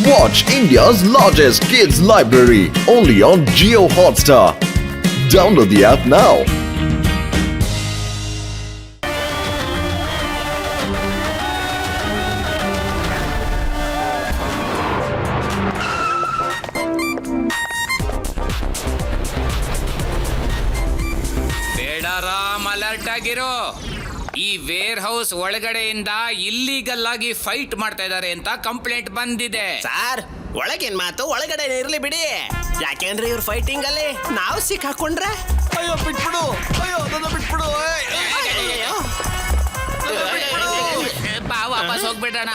Watch India's largest kids library only on Jio Hotstar. Download the app now. ಬೇಡ Ram, alert ಆಗಿರೋ. ಈ wear house ಒಳಗಡೆಯಿಂದ illegal ಆಗಿ fight ಮಾಡ್ತಾ ಇದ್ದಾರೆ ಅಂತ ಕಂಪ್ಲೇಂಟ್ ಬಂದಿದೆ. ಸರ್, ಒಳಗೇನ್ ಮಾತು ಒಳಗಡೆ ಇರ್ಲಿ ಬಿಡಿ. ಯಾಕೆಂದ್ರೆ ಇವ್ರ ಫೈಟಿಂಗ್ ಅಲ್ಲಿ ನಾವು ಸಿಕ್ಕಾಕೊಂಡ್ರೆ ಅಯ್ಯೋ ಬಿಟ್ಬಿಡು, ಅಯ್ಯೋ ನನ್ನ ಬಿಟ್ಬಿಡು. ಬಾ, ವಾಪಸ್ ಹೋಗ್ಬಿಡೋಣ.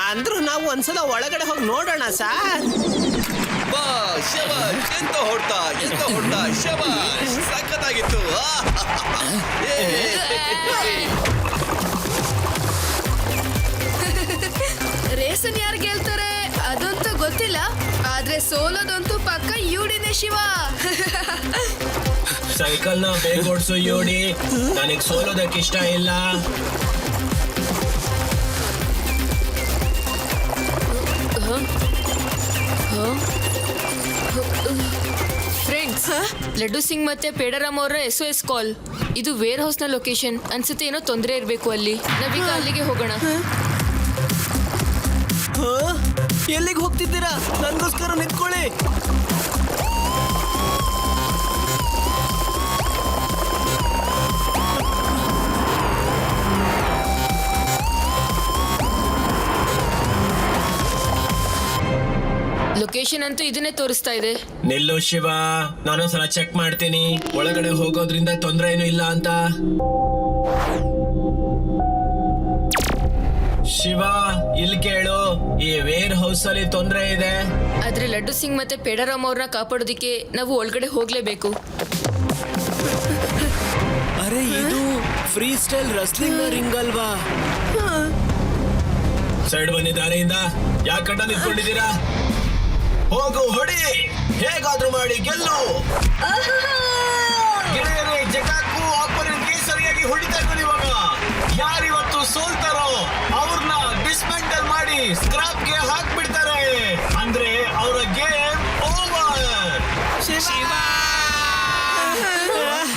ಅಂದ್ರೂ ನಾವು ಒಂದ್ಸಲ ಒಳಗಡೆ ಹೋಗಿ ನೋಡೋಣ ಸರ್. ಬಾ ಶಬಾಷ್, ಎಂತ ಹೊಡ್ತ ಶಬಾಷ್, ಸಖತ್ತಾಗಿತ್ತು. ರೇಸನ್ ಯಾರು ಗೆಲ್ತಾರೆ ಅದಂತೂ ಗೊತ್ತಿಲ್ಲ, ಆದ್ರೆ ಸೋಲೋದಂತೂ ಪಕ್ಕ ಯುಡಿನೇ ಶಿವ. ಸೈಕಲ್ ನ ಬೇಗ ಓಡಿಸು ಯೋಡಿ, ನನಗ್ ಸೋಲೋದಕ್ಕೆ ಇಷ್ಟ ಇಲ್ಲ. ಫ್ರೆಂಡ್ಸ್, ಲಡ್ಡು ಸಿಂಗ್ ಮತ್ತೆ ಪೇಡರಾಮ್ ಅವರ SOS ಕಾಲ್. ಇದು ವೇರ್ ಹೌಸ್ ನ ಲೊಕೇಶನ್ ಅನ್ಸುತ್ತೆ. ಏನೋ ತೊಂದರೆ ಇರ್ಬೇಕು ಅಲ್ಲಿ. ನಾವೀಗ ಅಲ್ಲಿಗೆ ಹೋಗೋಣ. ಎಲ್ಲಿಗೆ ಹೋಗ್ತಿದ್ದೀರಾ? ನನ್ಗೋಸ್ಕರ ನಿಂತ್ಕೊಳ್ಳಿ. ಲೊಕೇಶನ್ ಅಂತೂ ಇದನ್ನೇ ತೋರಿಸ್ತಾ ಇದೆ. ನಿಲ್ಲು ಶಿವ, ನಾನೊಂದ್ಸಲ ಚೆಕ್ ಮಾಡ್ತೀನಿ ಒಳಗಡೆ ಹೋಗೋದ್ರಿಂದ ತೊಂದ್ರೆ ಏನು ಇಲ್ಲ ಅಂತ. ಶಿವ, ಇಲ್ಲಿ ಕೇಳು, ಈ ವೇರ್ ಹೌಸ್ ಅಲ್ಲಿ ತೊಂದ್ರೆ ಇದೆ. ಆದ್ರೆ ಲಡ್ಡು ಸಿಂಗ್ ಮತ್ತೆ ಪೇಡರಾಮ್ ಅವ್ರನ್ನ ಕಾಪಾಡೋದಿಕ್ಕೆ ನಾವು ಒಳಗಡೆ ಹೋಗ್ಲೇಬೇಕು. ಅರೆ, ಇದು ಫ್ರೀ ಸ್ಟೈಲ್ ರಸ್ಲಿಂಗ್ ರಿಂಗ್ ಅಲ್ವಾ? ಸೈಡ್ ಬನ್ನಿ ದಾರಿಯಿಂದ. ಯಾಕಂಡ ನಿಂತ್ಕೊಂಡಿದ್ದೀರಾ? ಹೋಗು, ಹೊಡಿ, ಹೇಗಾದ್ರೂ ಮಾಡಿ ಗೆಲ್ಲು. ಗೆಳೆಯರೇ, ಜಗಾಕು ಆಪರೇಟರ್ಗೆ ಸರಿಯಾಗಿ ಹೊಡಿತಾ ಇದ್ದಾರೆ. ಇವಾಗ ಯಾರಿವತ್ತು ಸೋಲ್ತಾರೋ ಅವ್ರನ್ನ ಡಿಸ್ಮೆಂಟಲ್ ಮಾಡಿ ಸ್ಕ್ರಾಪ್ಗೆ ಹಾಕ್ಬಿಡ್ತಾರೆ. ಅಂದ್ರೆ ಅವರ ಗೇಮ್ ಓವರ್.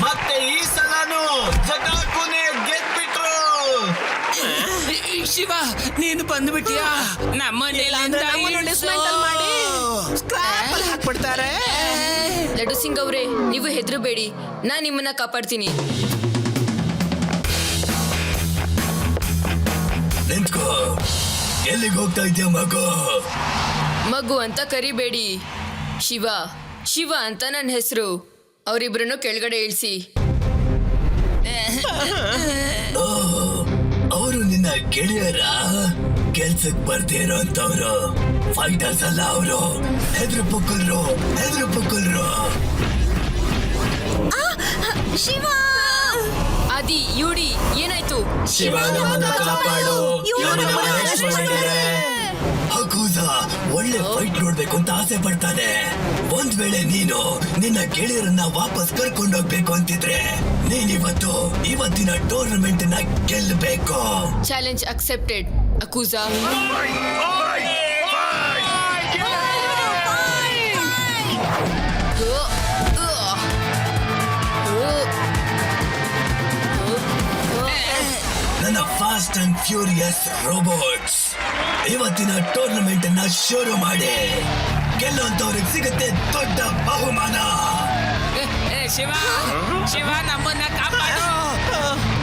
ಮತ್ತೆ ಈ ಸಲನು ಜಗಾಕುನೇ ಗೆದ್ಬಿಟ್ರು. ಶಿವ, ನೀನು ಬಂದ್ಬಿಟ್ಟಿಯಾ? ಡಿಸ್ಮೆಂಟಲ್ ಮಾಡಿ ಸ್ಕ್ರಾಪ್ ಅಲ್ಲಿ ಹಾಕ್ಬಿಡ್ತಾರೆ. ಲಡ್ಡು ಸಿಂಗ್ ಅವರೇ, ನೀವು ಹೆದರಬೇಡಿ, ನಾನ್ ನಿಮ್ಮನ್ನ ಕಾಪಾಡ್ತೀನಿ. ನಿಂತ್ಕೋ. ಎಲ್ಲಿಗೆ ಹೋಗ್ತಾ ಇದ್ಯಾ ಮಗು? ಮಗು ಅಂತ ಕರಿಬೇಡಿ. ಶಿವ, ಶಿವ ಅಂತ ನನ್ನ ಹೆಸರು. ಅವರಿಬ್ರನ್ನು ಕೆಳಗಡೆ ಇಳಿಸಿ. ಅವರು ನಿನ್ನ ಗೆಳೆಯರ ಕೆಲ್ಸಕ್ ಬರ್ದೇ ಇರೋಂತವ್ರು, ಫೈಟರ್ಸ್ ಅಲ್ಲ ಅವರು. ಹೆದ್ರು ಪುಕ್ಕಲ್ರು. ಶಿವ, ಆದಿ, ಯುಡಿ, ಏನಾಯ್ತು? ಶಿವ, ನಮ್ಮನ್ನ ಕಾಪಾಡು. ಹಕೂಜ ಒಳ್ಳೆ ಫೈಟ್ ನೋಡ್ಬೇಕು ಅಂತ ಆಸೆ ಪಡ್ತಾನೆ. ಒಂದ್ ವೇಳೆ ನೀನು ನಿನ್ನ ಗೆಳೆಯರನ್ನ ವಾಪಸ್ ಕರ್ಕೊಂಡೋಗ್ಬೇಕು ಅಂತಿದ್ರೆ ಇವತ್ತಿನ ಟೂರ್ನಮೆಂಟ್ ನ ಗೆಲ್ಲಬೇಕು. Challenge accepted. ಅಕೂಜಾ, ನನ್ನ ಫಾಸ್ಟ್ ಅಂಡ್ ಫ್ಯೂರಿಯಸ್ ರೋಬೋಟ್ಸ್ ಇವತ್ತಿನ ಟೂರ್ನಮೆಂಟ್ ಅನ್ನ ಶುರು ಮಾಡಿ. ಗೆಲ್ಲುವಂತವ್ರಿಗೆ ಸಿಗುತ್ತೆ ದೊಡ್ಡ ಬಹುಮಾನ. ಶಿವ, ನಮ್ಮನ್ನ ಕಾಪಾಡು.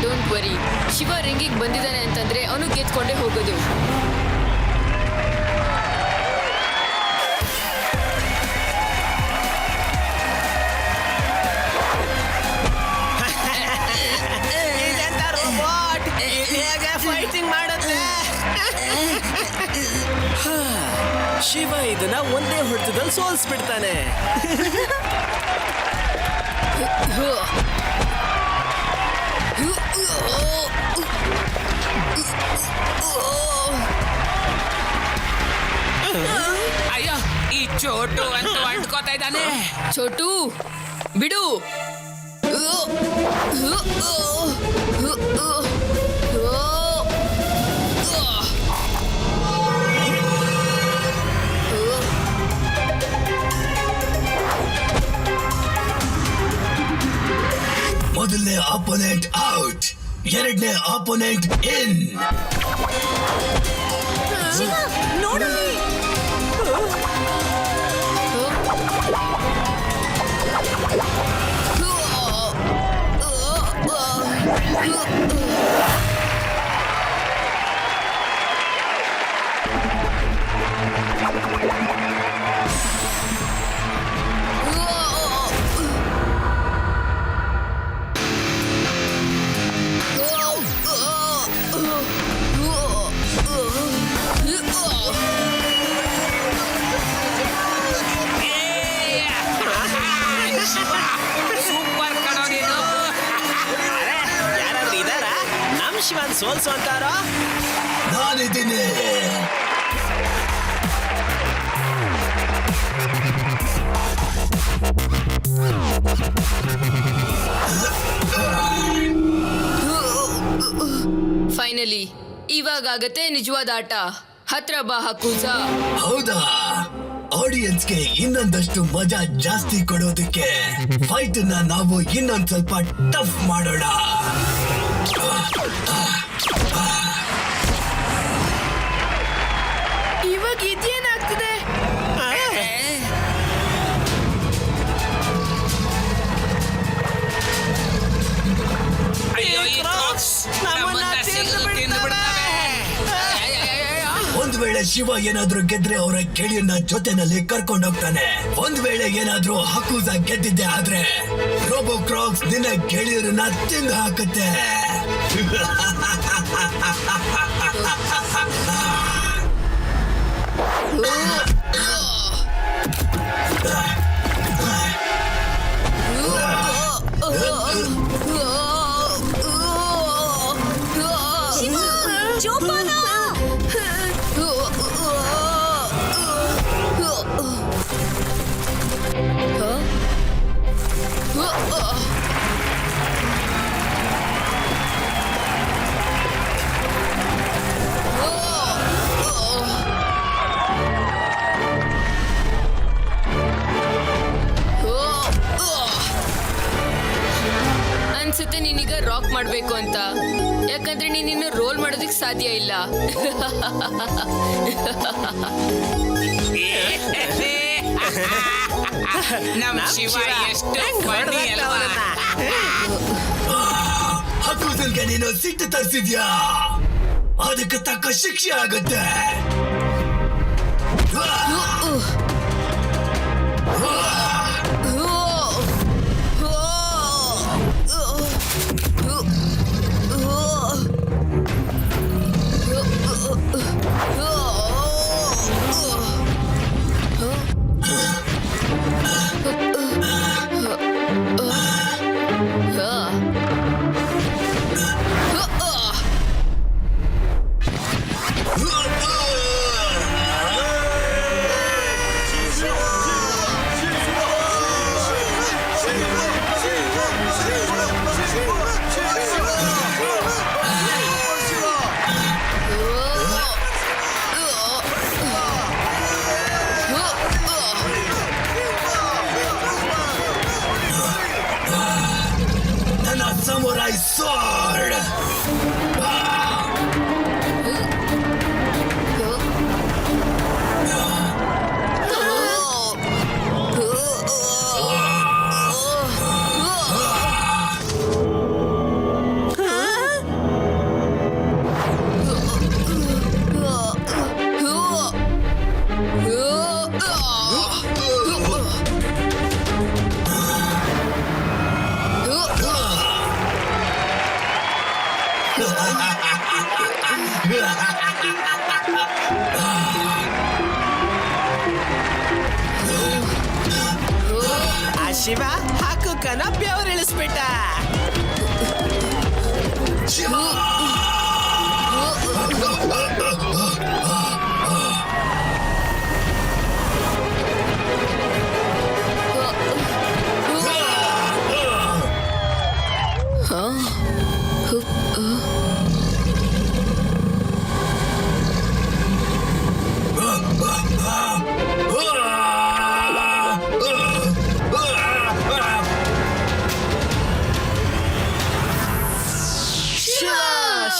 ಡೋಂಟ್ ವರಿ, ಶಿವ ರಿಂಗಿಗೆ ಬಂದಿದ್ದಾನೆ ಅಂತಂದ್ರೆ ಅವನು ಗೆದ್ಕೊಂಡೇ ಹೋಗೋದು. ಫೈಟಿಂಗ್ ಮಾಡುತ್ತೆ. ಶಿವ ಇದನ್ನ ಒಂದೇ ಹೊಡೆತದಲ್ಲಿ ಸೋಲ್ಸ್ಬಿಡ್ತಾನೆ. ಅಯ್ಯೋ, ಈ ಚೋಟು ಅಂತ ಅಂಟ್ಕೋತಾ ಇದ್ದಾನೆ. ಚೋಟು, ಬಿಡು. ಎರಡನೇ ಆಪೋನೆಂಟ್ ಇನ್. ನೋಡಲ್ಲಿ ಸೂಪರ್ ಕಣೋ ನೀನು. ಯಾರಾದ್ರೂ ಇದಾರ ನಮ್ ಶಿವನ್ ಸೋಲ್ಸು ಅಂತಾರೋ? ನಾನಿದ್ದೀನಿ. ಫೈನಲಿ ಇವಾಗ ಆಗತ್ತೆ ನಿಜವಾದ ಆಟ. ಹತ್ರ ಬಾ ಹಕೂಜ. ಹೌದಾ? ಆಡಿಯನ್ಸ್ಗೆ ಇನ್ನೊಂದಷ್ಟು ಮಜಾ ಜಾಸ್ತಿ ಕೊಡೋದಕ್ಕೆ ಫೈಟ್ ನಾವು ಇನ್ನೊಂದ್ ಸ್ವಲ್ಪ ಟಫ್ ಮಾಡೋಣ. ಇವಾಗ ಇದೇನಾಗ್ತಿದೆ? ಅಯ್ಯೋ, ಈ Crocs ನಮ್ಮನ್ನ ನಮ್ಮನ್ನ ತಿಂದು ತಿಂದು ಬಿಡ್ತವೆ. ಒಂದ್ ವೇಳೆ ಶಿವ ಏನಾದ್ರೂ ಗೆದ್ರೆ ಅವರ ಗೆಳೆಯನ್ನ ಜೊತೆನಲ್ಲಿ ಕರ್ಕೊಂಡೋಗ್ತಾನೆ. ಒಂದ್ ವೇಳೆ ಏನಾದ್ರೂ ಹಕೂಜ ಗೆದ್ದಿದ್ದೆ ಆದ್ರೆ ರೋಬೋ ಕ್ರಾಕ್ಸ್ ನಿನ್ನ ಗೆಳೆಯರನ್ನ ತಿಂದು ಹಾಕುತ್ತೆ. ಅನ್ಸುತ್ತೆ ನೀನೀಗ ರಾಕ್ ಮಾಡ್ಬೇಕು ಅಂತ. ಯಾಕಂದ್ರೆ ನೀನಿನ್ನು ರೋಲ್ ಮಾಡೋದಕ್ಕೆ ಸಾಧ್ಯ ಇಲ್ಲ. ನಮ್ ಶಿವ ಎಷ್ಟು funny ಅಲ್ವಾ? ಹಕೂಜನ್ಗೆ ನೀನು ಸಿಟ್ಟು ತರಿಸಿದ್ಯಾ? ಅದಕ್ಕೆ ತಕ್ಕ ಶಿಕ್ಷೆ ಆಗುತ್ತೆ. Samurai sword! ಆ ಶಿವ ಹಾಕು ಕನ ಬೆವರು ಇಳಿಸ್ಬಿಟ್ಟ.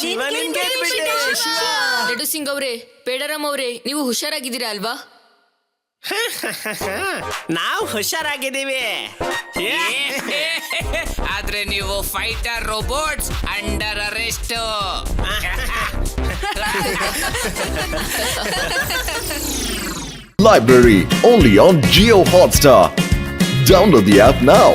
ಶಿವ ನಿನ್ ಗೆದ್ಬಿಟ್ಟೆ, ಶಿವ. ಲಡ್ಡು ಸಿಂಗ್ ಅವರೇ, ಪೇಡರಾಮ್ ಅವರೇ, ನೀವು ಹುಷಾರಾಗಿದ್ದೀರಾ ಅಲ್ವಾ? ನಾವು ಹುಷಾರಾಗಿದ್ದೀವಿ. ಆದ್ರೆ ನೀವು fighter robots under arrest. Library only on Geo Hotstar. Download the app now.